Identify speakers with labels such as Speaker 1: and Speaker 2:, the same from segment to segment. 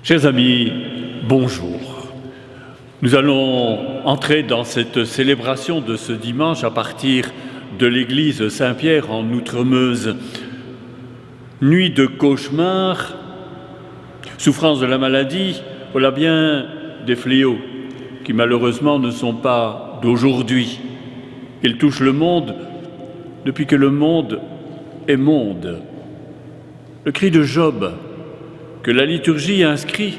Speaker 1: Chers amis, bonjour. Nous allons entrer dans cette célébration de ce dimanche à partir de l'église Saint-Pierre en Outremeuse. Nuit de cauchemar, souffrance de la maladie, voilà bien des fléaux qui malheureusement ne sont pas d'aujourd'hui. Ils touchent le monde depuis que le monde est monde. Le cri de Job, que la liturgie inscrit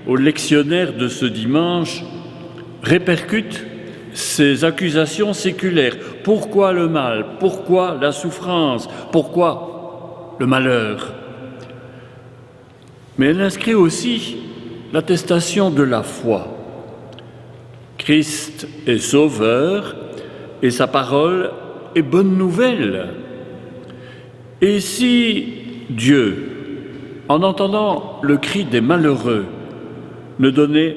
Speaker 1: au lectionnaire de ce dimanche, répercute ces accusations séculaires. Pourquoi le mal? Pourquoi la souffrance? Pourquoi le malheur? Mais elle inscrit aussi l'attestation de la foi. Christ est sauveur et sa parole est bonne nouvelle. Et si Dieu, en entendant le cri des malheureux, ne donnait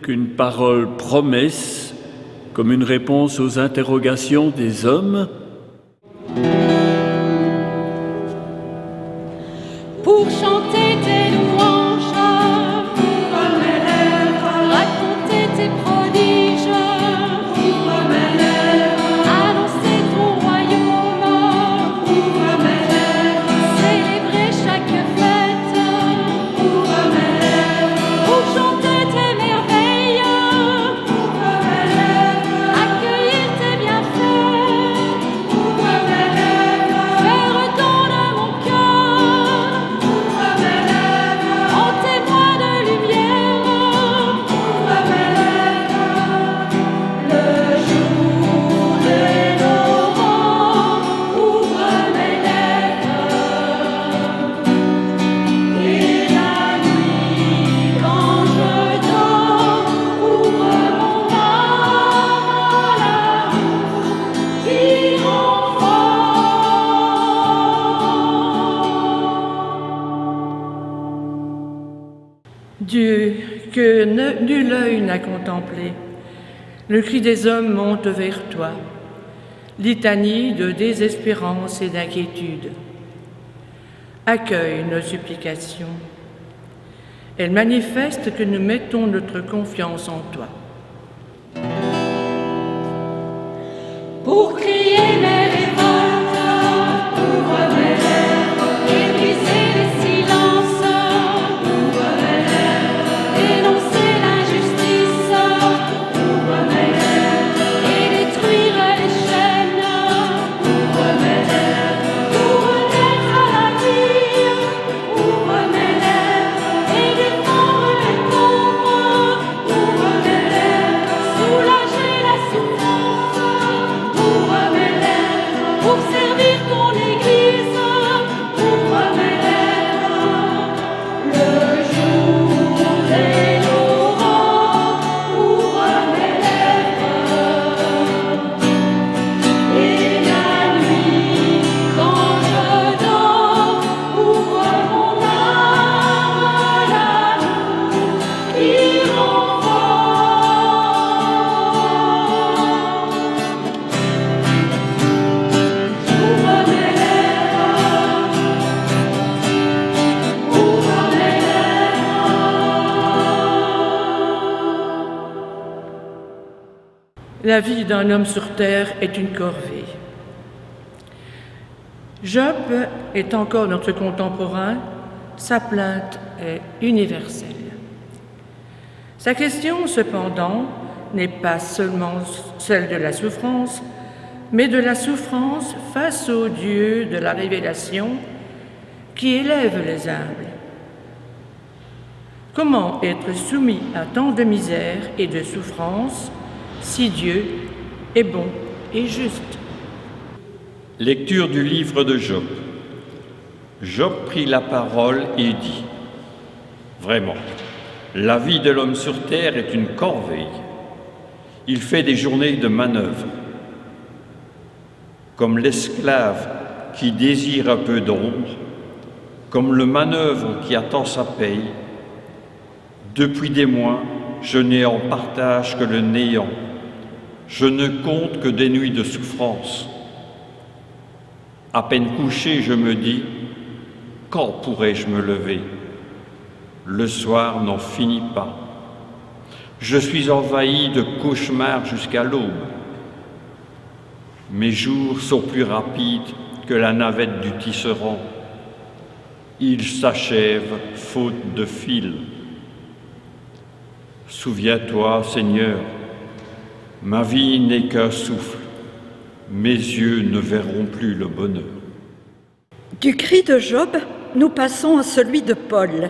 Speaker 1: qu'une parole promesse comme une réponse aux interrogations des hommes,
Speaker 2: pour chanter tes louanges, ouvre mes lèvres, raconter tes prodiges, ouvre mes lèvres, annoncer ton royaume, ouvre mes lèvres, célébrer chaque fête, ouvre mes lèvres, pour chanter tes merveilles, ouvre mes lèvres, accueillir tes bienfaits, ouvre mes lèvres, faire don de mon cœur, ouvre mes lèvres, en témoin de lumière, ouvre mes lèvres, le jour des laurents, ouvre mes lèvres, et la nuit quand je dors, ouvre mon âme à l'amour qui rend fort. Dieu, que nul œil n'a contemplé, le cri des hommes monte vers toi, litanie de désespérance et d'inquiétude. Accueille nos supplications. Elles manifestent que nous mettons notre confiance en toi. Pour crier mes révoltes, ouvre mes lèvres, et briser les silences, ouvre mes lèvres, dénoncer l'injustice, ouvre mes lèvres, La vie d'un homme sur terre est une corvée. Job est encore notre contemporain, sa plainte est universelle. Sa question, cependant, n'est pas seulement celle de la souffrance, mais de la souffrance face au Dieu de la révélation qui élève les humbles. Comment être soumis à tant de misère et de souffrance si Dieu est bon et juste?
Speaker 3: Lecture du livre de Job. Job prit la parole et dit : Vraiment, la vie de l'homme sur terre est une corvée. Il fait des journées de manœuvre. Comme l'esclave qui désire un peu d'ombre, comme le manœuvre qui attend sa paye, depuis des mois, je n'ai en partage que le néant. Je ne compte que des nuits de souffrance. À peine couché, je me dis : quand pourrais-je me lever ? Le soir n'en finit pas. Je suis envahi de cauchemars jusqu'à l'aube. Mes jours sont plus rapides que la navette du tisserand. Ils s'achèvent faute de fil. Souviens-toi, Seigneur, ma vie n'est qu'un souffle. Mes yeux ne verront plus le bonheur.
Speaker 4: Du cri de Job, nous passons à celui de Paul.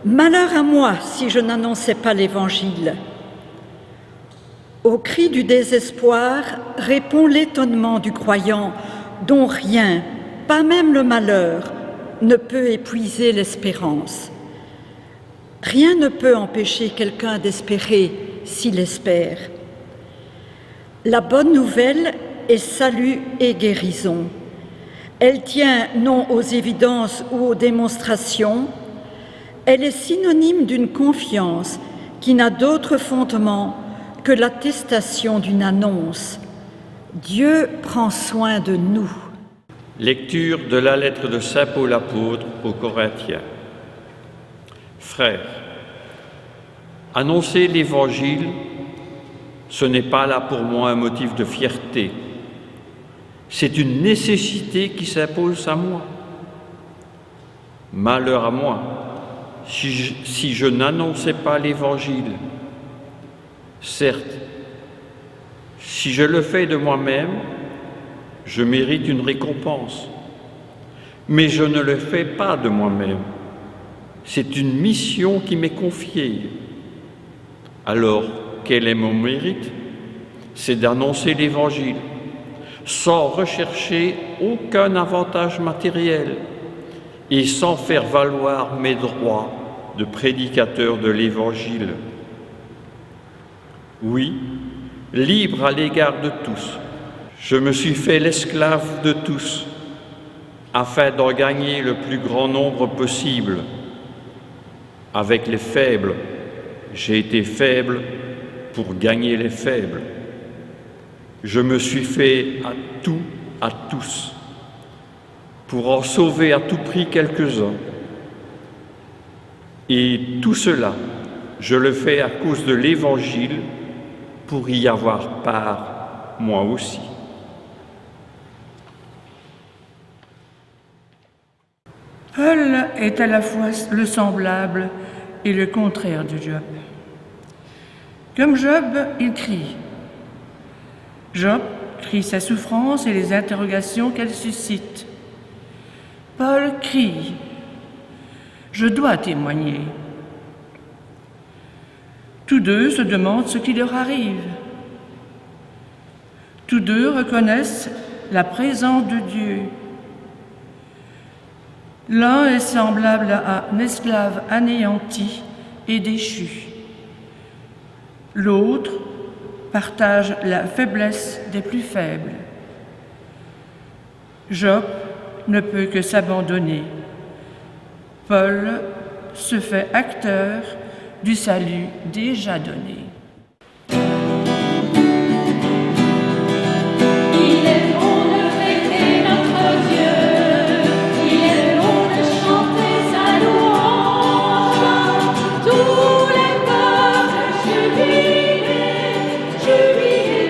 Speaker 4: Malheur à moi si je n'annonçais pas l'Évangile. Au cri du désespoir répond l'étonnement du croyant, dont rien, pas même le malheur, ne peut épuiser l'espérance. Rien ne peut empêcher quelqu'un d'espérer s'il espère. La bonne nouvelle est salut et guérison. Elle tient non aux évidences ou aux démonstrations, elle est synonyme d'une confiance qui n'a d'autre fondement que l'attestation d'une annonce. Dieu prend soin de nous.
Speaker 3: Lecture de la lettre de saint Paul apôtre aux Corinthiens. Frères, annoncer l'Évangile, ce n'est pas là pour moi un motif de fierté. C'est une nécessité qui s'impose à moi. Malheur à moi si je n'annonçais pas l'Évangile. Certes, si je le fais de moi-même, je mérite une récompense. Mais je ne le fais pas de moi-même. C'est une mission qui m'est confiée. Alors, quel est mon mérite ? C'est d'annoncer l'Évangile, sans rechercher aucun avantage matériel et sans faire valoir mes droits de prédicateur de l'Évangile. Oui, libre à l'égard de tous, je me suis fait l'esclave de tous, afin d'en gagner le plus grand nombre possible. Avec les faibles, j'ai été faible pour gagner les faibles. Je me suis fait à tout, à tous, pour en sauver à tout prix quelques-uns. Et tout cela, je le fais à cause de l'Évangile, pour y avoir part, moi aussi.
Speaker 2: Paul est à la fois le semblable et le contraire de Job. Comme Job, il crie. Job crie sa souffrance et les interrogations qu'elle suscite. Paul crie. Je dois témoigner. Tous deux se demandent ce qui leur arrive. Tous deux reconnaissent la présence de Dieu. L'un est semblable à un esclave anéanti et déchu. L'autre partage la faiblesse des plus faibles. Job ne peut que s'abandonner. Paul se fait acteur du salut déjà donné.
Speaker 5: Tous les peuples jubilés, jubilés.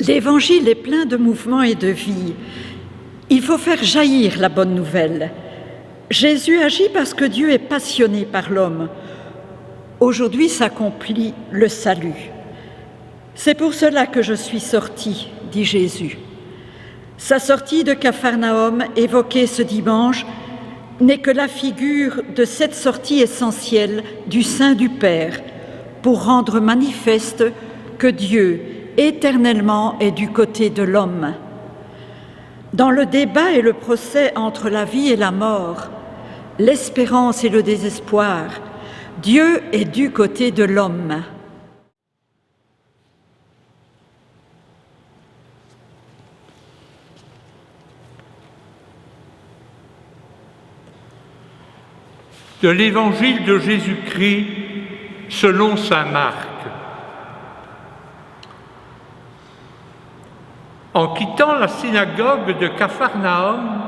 Speaker 4: L'Évangile est plein de mouvements et de vie. Il faut faire jaillir la bonne nouvelle. Jésus agit parce que Dieu est passionné par l'homme. Aujourd'hui s'accomplit le salut. C'est pour cela que je suis sorti, dit Jésus. Sa sortie de Capharnaüm, évoquée ce dimanche, n'est que la figure de cette sortie essentielle du sein du Père pour rendre manifeste que Dieu, éternellement, est du côté de l'homme. Dans le débat et le procès entre la vie et la mort, l'espérance et le désespoir, Dieu est du côté de l'homme.
Speaker 5: De l'Évangile de Jésus-Christ selon saint Marc. En quittant la synagogue de Capharnaüm,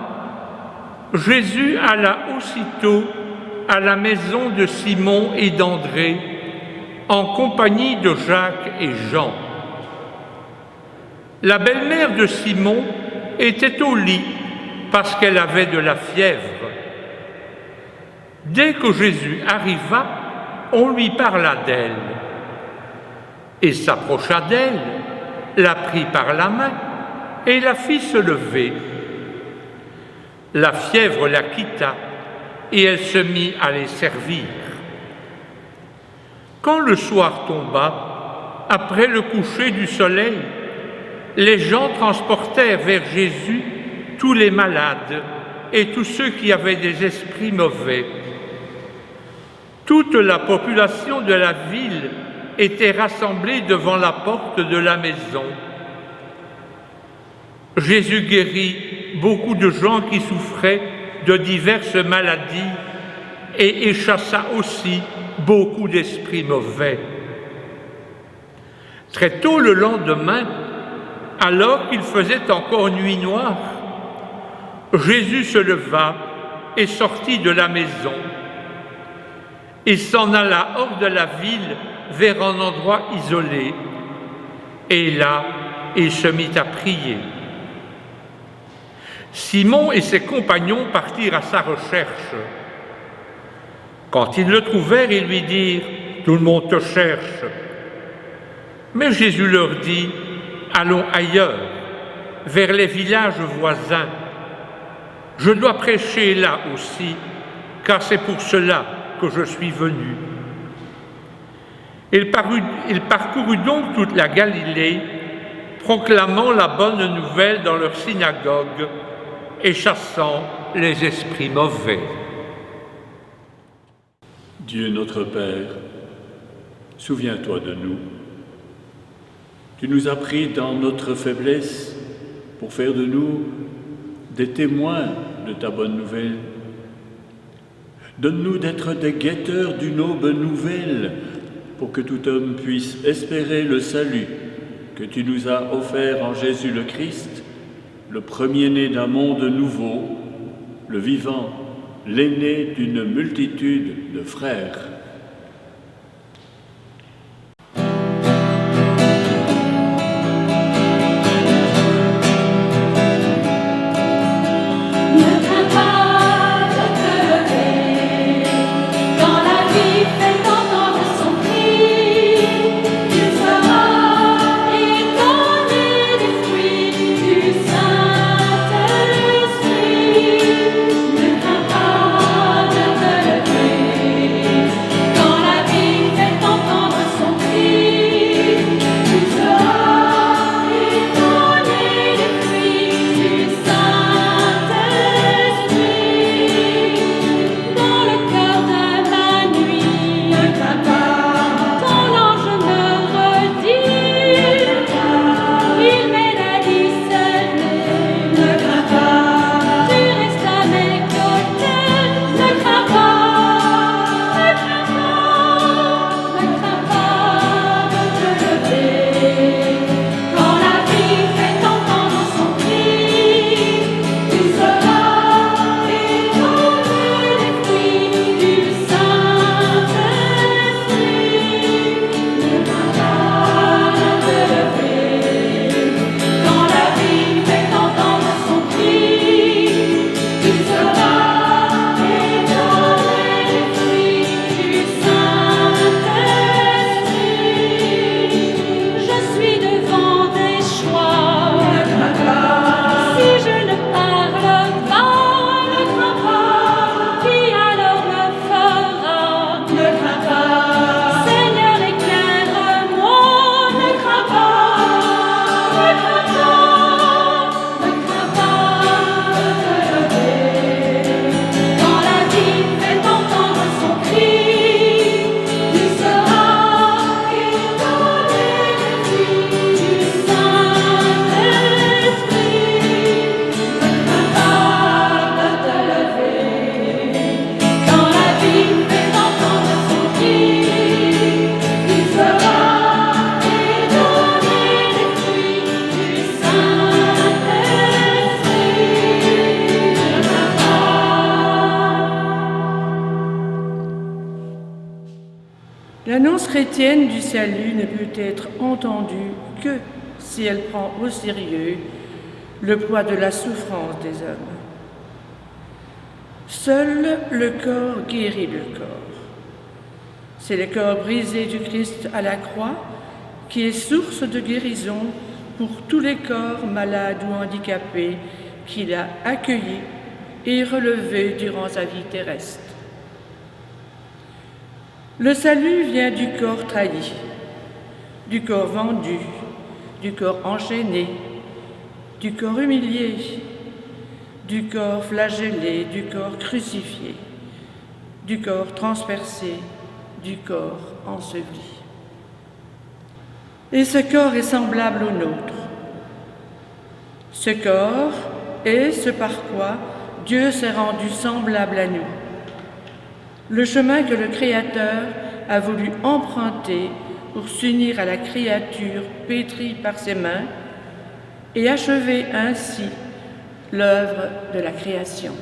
Speaker 5: Jésus alla aussitôt à la maison de Simon et d'André, en compagnie de Jacques et Jean. La belle-mère de Simon était au lit parce qu'elle avait de la fièvre. Dès que Jésus arriva, on lui parla d'elle. Et s'approcha d'elle, la prit par la main et la fit se lever. La fièvre la quitta et elle se mit à les servir. Quand le soir tomba, après le coucher du soleil, les gens transportèrent vers Jésus tous les malades et tous ceux qui avaient des esprits mauvais. Toute la population de la ville était rassemblée devant la porte de la maison. Jésus guérit beaucoup de gens qui souffraient de diverses maladies et échassa aussi beaucoup d'esprits mauvais. Très tôt le lendemain, alors qu'il faisait encore nuit noire, Jésus se leva et sortit de la maison. Il s'en alla hors de la ville vers un endroit isolé. Et là, il se mit à prier. Simon et ses compagnons partirent à sa recherche. Quand ils le trouvèrent, ils lui dirent « Tout le monde te cherche ». Mais Jésus leur dit « Allons ailleurs, vers les villages voisins. Je dois prêcher là aussi, car c'est pour cela que je suis venu. » Il parcourut donc toute la Galilée, proclamant la bonne nouvelle dans leur synagogue et chassant les esprits mauvais.
Speaker 1: Dieu notre Père, souviens-toi de nous. Tu nous as pris dans notre faiblesse pour faire de nous des témoins de ta bonne nouvelle. Donne-nous d'être des guetteurs d'une aube nouvelle pour que tout homme puisse espérer le salut que tu nous as offert en Jésus le Christ, le premier-né d'un monde nouveau, le vivant, l'aîné d'une multitude de frères.
Speaker 2: chrétienne du salut ne peut être entendue que si elle prend au sérieux le poids de la souffrance des hommes. Seul le corps guérit le corps. C'est le corps brisé du Christ à la croix qui est source de guérison pour tous les corps malades ou handicapés qu'il a accueillis et relevés durant sa vie terrestre. Le salut vient du corps trahi, du corps vendu, du corps enchaîné, du corps humilié, du corps flagellé, du corps crucifié, du corps transpercé, du corps enseveli. Et ce corps est semblable au nôtre. Ce corps est ce par quoi Dieu s'est rendu semblable à nous. Le chemin que le Créateur a voulu emprunter pour s'unir à la créature pétrie par ses mains et achever ainsi l'œuvre de la création.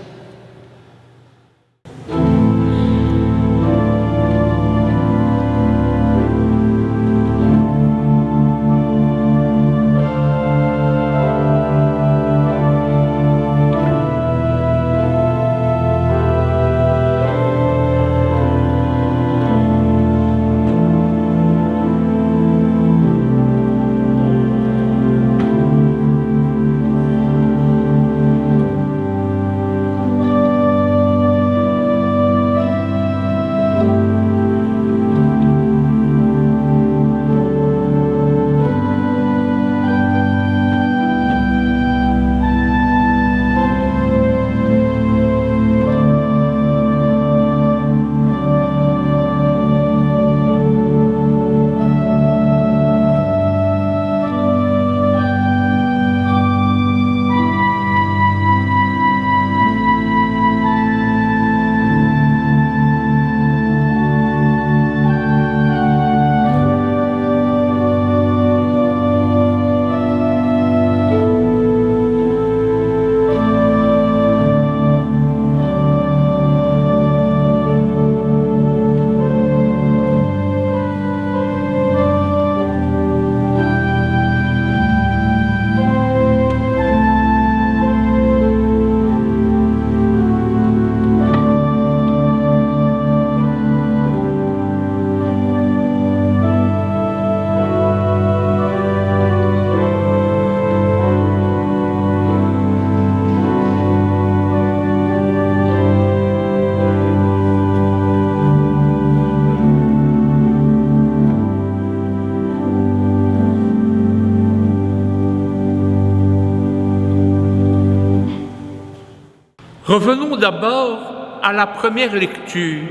Speaker 5: Revenons d'abord à la première lecture.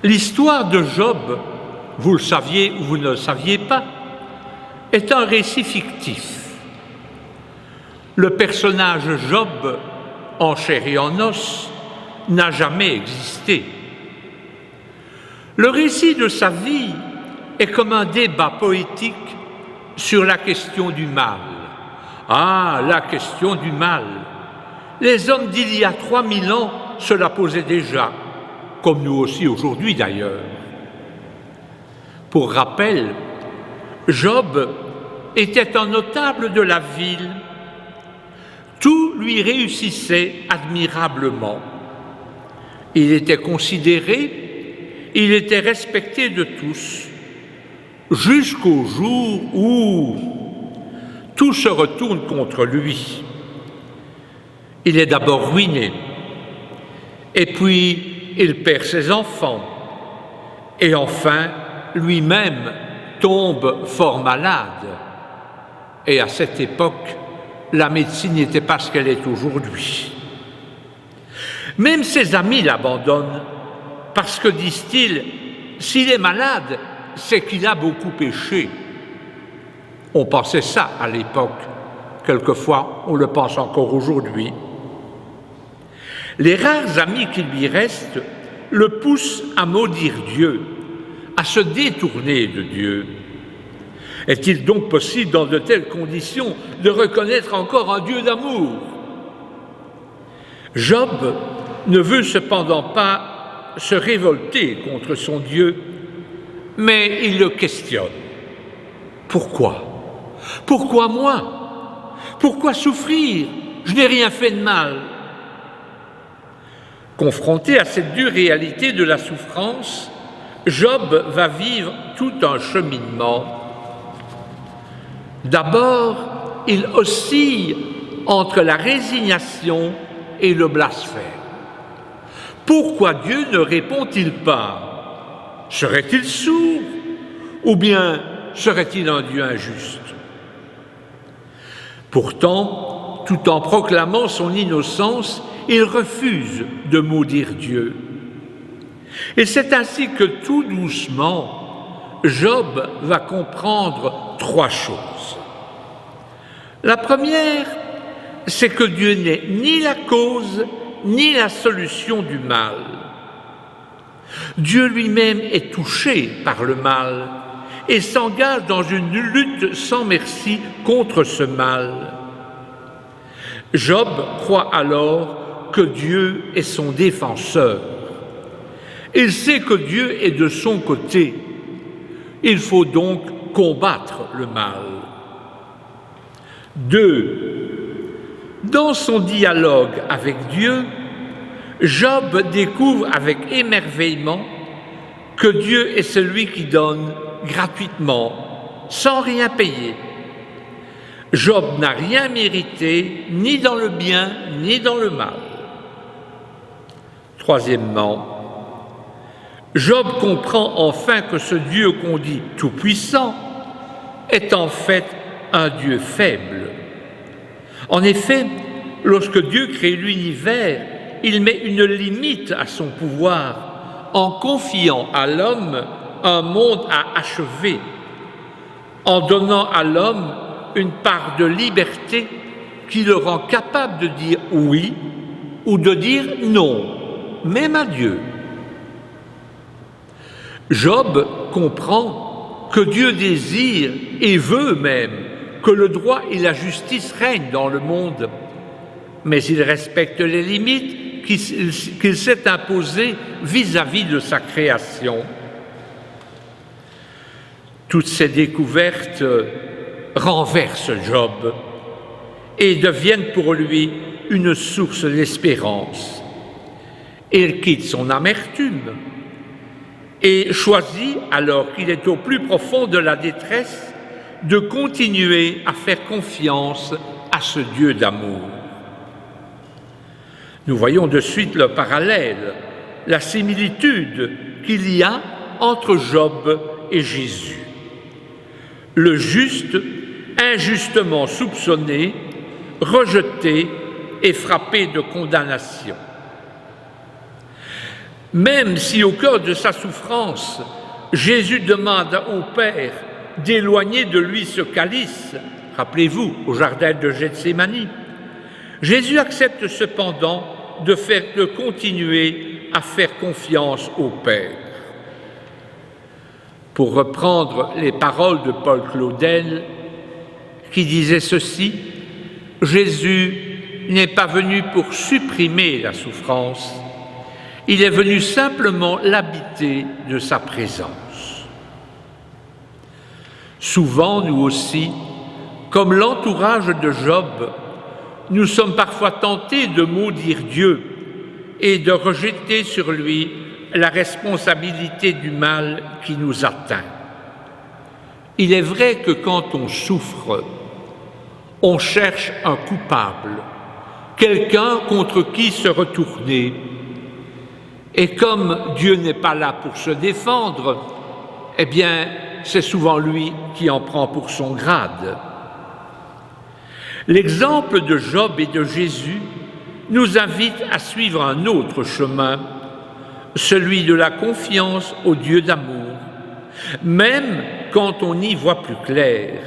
Speaker 5: L'histoire de Job, vous le saviez ou vous ne le saviez pas, est un récit fictif. Le personnage Job, en chair et en os, n'a jamais existé. Le récit de sa vie est comme un débat poétique sur la question du mal. Ah, la question du mal! Les hommes d'il y a 3000 ans se la posaient déjà, comme nous aussi aujourd'hui d'ailleurs. Pour rappel, Job était un notable de la ville. Tout lui réussissait admirablement. Il était considéré, il était respecté de tous, jusqu'au jour où tout se retourne contre lui. Il est d'abord ruiné, et puis il perd ses enfants, et enfin lui-même tombe fort malade. Et à cette époque, la médecine n'était pas ce qu'elle est aujourd'hui. Même ses amis l'abandonnent, parce que, disent-ils, s'il est malade, c'est qu'il a beaucoup péché. On pensait ça à l'époque, quelquefois on le pense encore aujourd'hui. Les rares amis qui lui restent le poussent à maudire Dieu, à se détourner de Dieu. Est-il donc possible, dans de telles conditions, de reconnaître encore un Dieu d'amour? Job ne veut cependant pas se révolter contre son Dieu, Mais il le questionne. Pourquoi? Pourquoi moi? Pourquoi souffrir? Je n'ai rien fait de mal. Confronté à cette dure réalité de la souffrance, Job va vivre tout un cheminement. D'abord, il oscille entre la résignation et le blasphème. Pourquoi Dieu ne répond-il pas? Serait-il sourd? Ou bien serait-il un Dieu injuste? Pourtant, tout en proclamant son innocence, il refuse de maudire Dieu. Et c'est ainsi que tout doucement, Job va comprendre trois choses. La première, c'est que Dieu n'est ni la cause ni la solution du mal. Dieu lui-même est touché par le mal et s'engage dans une lutte sans merci contre ce mal. Job croit alors que Dieu est son défenseur. Il sait que Dieu est de son côté. Il faut donc combattre le mal. 2. Dans son dialogue avec Dieu, Job découvre avec émerveillement que Dieu est celui qui donne gratuitement, sans rien payer. Job n'a rien mérité, ni dans le bien, ni dans le mal. Troisièmement, Job comprend enfin que ce Dieu qu'on dit tout-puissant est en fait un Dieu faible. En effet, lorsque Dieu crée l'univers, il met une limite à son pouvoir en confiant à l'homme un monde à achever, en donnant à l'homme une part de liberté qui le rend capable de dire oui ou de dire non, même à Dieu. Job comprend que Dieu désire et veut même que le droit et la justice règnent dans le monde, mais il respecte les limites qu'il s'est imposées vis-à-vis de sa création. Toutes ces découvertes renversent Job et deviennent pour lui une source d'espérance. Il quitte son amertume et choisit, alors qu'il est au plus profond de la détresse, de continuer à faire confiance à ce Dieu d'amour. Nous voyons de suite le parallèle, la similitude qu'il y a entre Job et Jésus. Le juste, injustement soupçonné, rejeté et frappé de condamnation. Même si au cœur de sa souffrance, Jésus demande au Père d'éloigner de lui ce calice, rappelez-vous, au jardin de Gethsémani, Jésus accepte cependant de continuer à faire confiance au Père. Pour reprendre les paroles de Paul Claudel, qui disait ceci, « Jésus n'est pas venu pour supprimer la souffrance, il est venu simplement l'habiter de sa présence. » Souvent, nous aussi, comme l'entourage de Job, nous sommes parfois tentés de maudire Dieu et de rejeter sur lui la responsabilité du mal qui nous atteint. Il est vrai que quand on souffre, on cherche un coupable, quelqu'un contre qui se retourner. Et comme Dieu n'est pas là pour se défendre, eh bien, c'est souvent lui qui en prend pour son grade. L'exemple de Job et de Jésus nous invite à suivre un autre chemin, celui de la confiance au Dieu d'amour, même quand on y voit plus clair,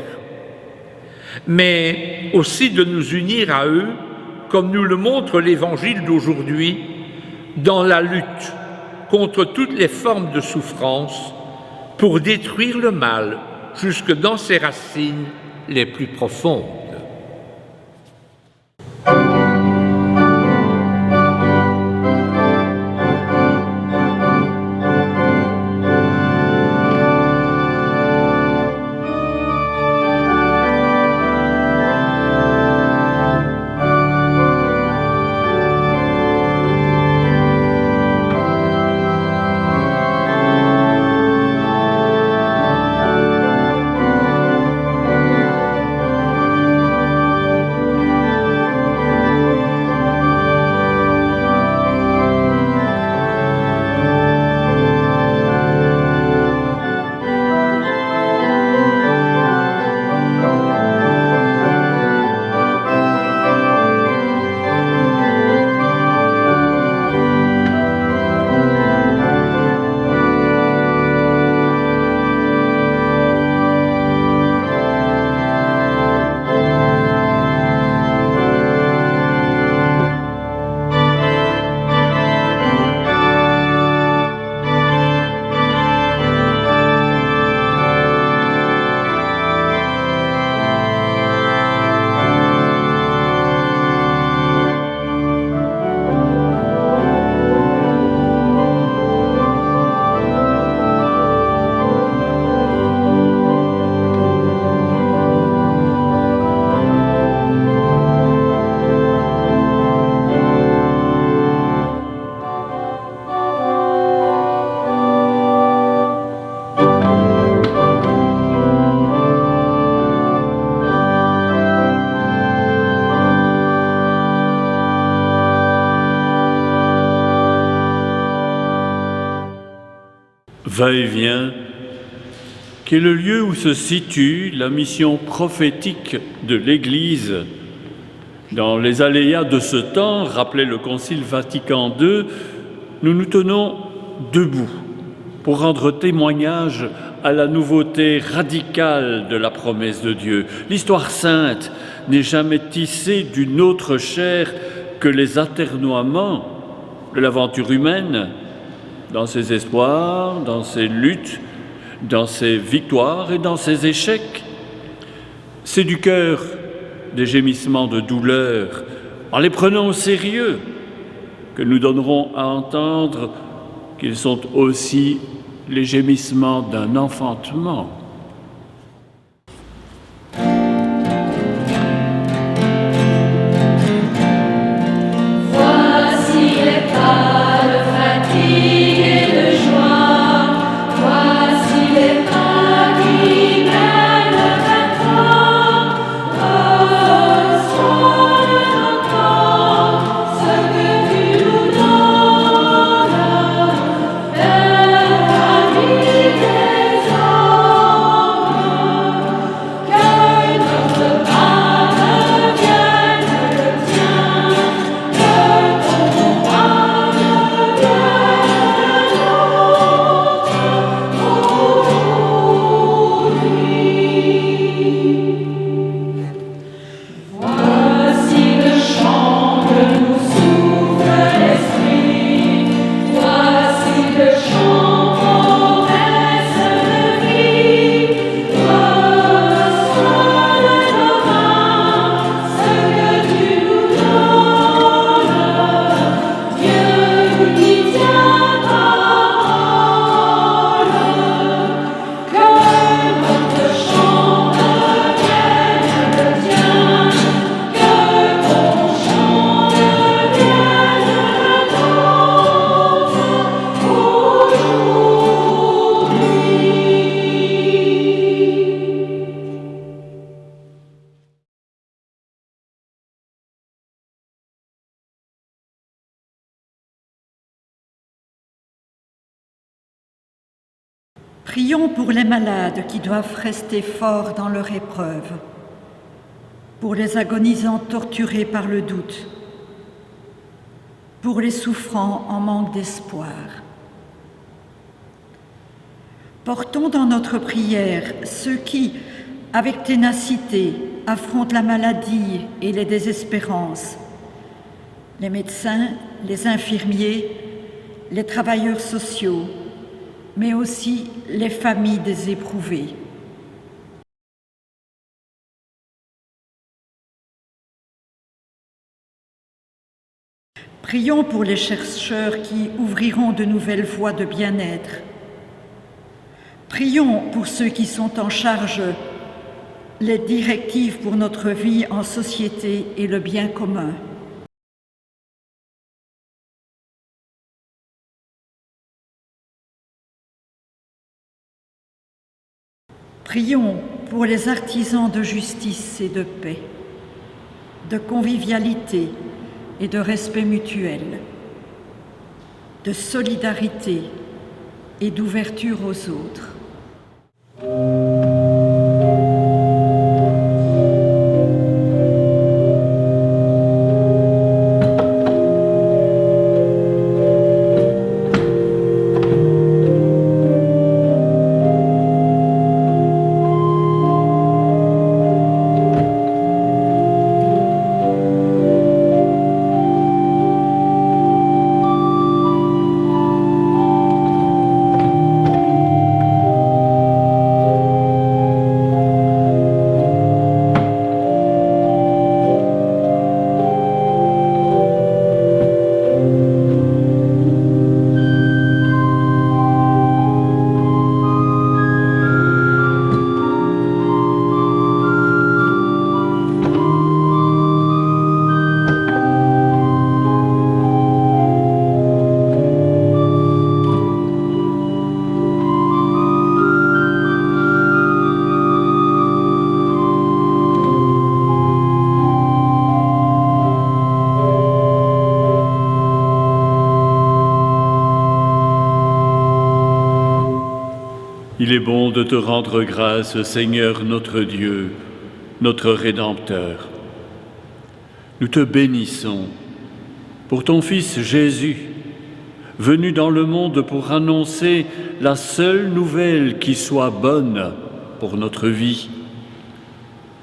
Speaker 5: mais aussi de nous unir à eux, comme nous le montre l'Évangile d'aujourd'hui, dans la lutte contre toutes les formes de souffrance pour détruire le mal jusque dans ses racines les plus profondes.
Speaker 1: va-et-vient, qui est le lieu où se situe la mission prophétique de l'Église. Dans les aléas de ce temps, rappelait le Concile Vatican II, nous nous tenons debout pour rendre témoignage à la nouveauté radicale de la promesse de Dieu. L'histoire sainte n'est jamais tissée d'une autre chair que les atermoiements de l'aventure humaine, dans ses espoirs, dans ses luttes, dans ses victoires et dans ses échecs. C'est du cœur des gémissements de douleur, en les prenant au sérieux, que nous donnerons à entendre qu'ils sont aussi les gémissements d'un enfantement.
Speaker 4: Prions pour les malades qui doivent rester forts dans leur épreuve, pour les agonisants torturés par le doute, pour les souffrants en manque d'espoir. Portons dans notre prière ceux qui, avec ténacité, affrontent la maladie et les désespérances, les médecins, les infirmiers, les travailleurs sociaux, mais aussi les familles des éprouvés. Prions pour les chercheurs qui ouvriront de nouvelles voies de bien-être. Prions pour ceux qui sont en charge les directives pour notre vie en société et le bien commun. Prions pour les artisans de justice et de paix, de convivialité et de respect mutuel, de solidarité et d'ouverture aux autres.
Speaker 1: Il est bon de te rendre grâce, Seigneur notre Dieu, notre Rédempteur. Nous te bénissons pour ton Fils Jésus, venu dans le monde pour annoncer la seule nouvelle qui soit bonne pour notre vie.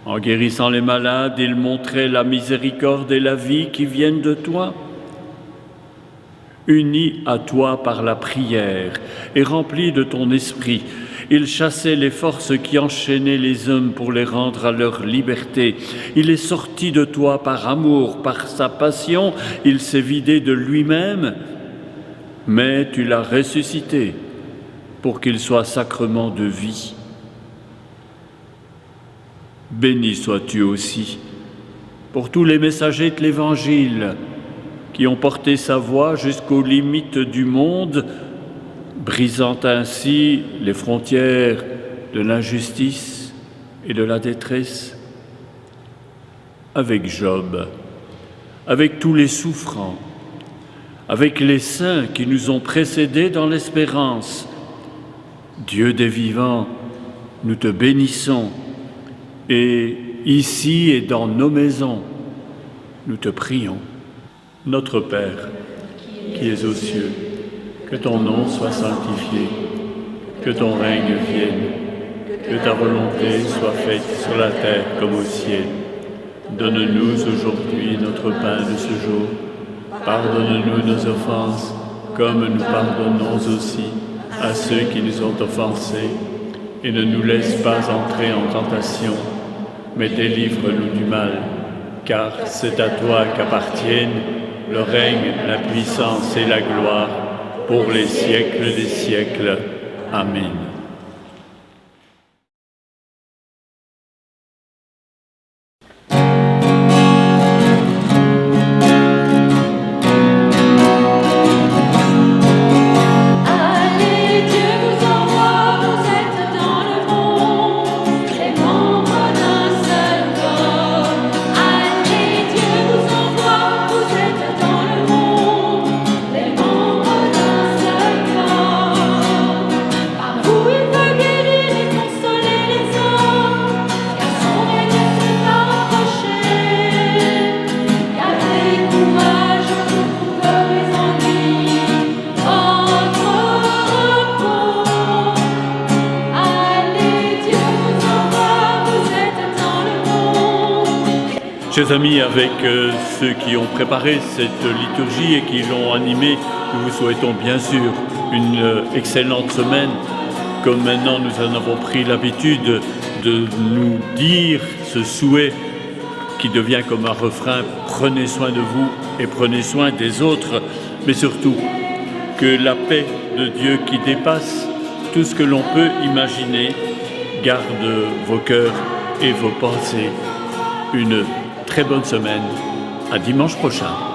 Speaker 1: En guérissant les malades, il montrait la miséricorde et la vie qui viennent de toi. Unis à toi par la prière et remplis de ton esprit, il chassait les forces qui enchaînaient les hommes pour les rendre à leur liberté. Il est sorti de toi par amour, par sa passion, il s'est vidé de lui-même, mais tu l'as ressuscité pour qu'il soit sacrement de vie. Béni sois-tu aussi pour tous les messagers de l'Évangile qui ont porté sa voix jusqu'aux limites du monde, brisant ainsi les frontières de l'injustice et de la détresse. Avec Job, avec tous les souffrants, avec les saints qui nous ont précédés dans l'espérance, Dieu des vivants, nous te bénissons, et ici et dans nos maisons, nous te prions. Notre Père, qui es aux cieux, que ton nom soit sanctifié, que ton règne vienne, que ta volonté soit faite sur la terre comme au ciel. Donne-nous aujourd'hui notre pain de ce jour. Pardonne-nous nos offenses, comme nous pardonnons aussi à ceux qui nous ont offensés. Et ne nous laisse pas entrer en tentation, mais délivre-nous du mal, car c'est à toi qu'appartiennent le règne, la puissance et la gloire, pour les siècles des siècles. Amen. Chers amis, avec ceux qui ont préparé cette liturgie et qui l'ont animée, nous vous souhaitons bien sûr une excellente semaine. Comme maintenant nous en avons pris l'habitude de nous dire ce souhait qui devient comme un refrain, prenez soin de vous et prenez soin des autres, mais surtout que la paix de Dieu qui dépasse tout ce que l'on peut imaginer garde vos cœurs et vos pensées. Une très bonne semaine. À dimanche prochain.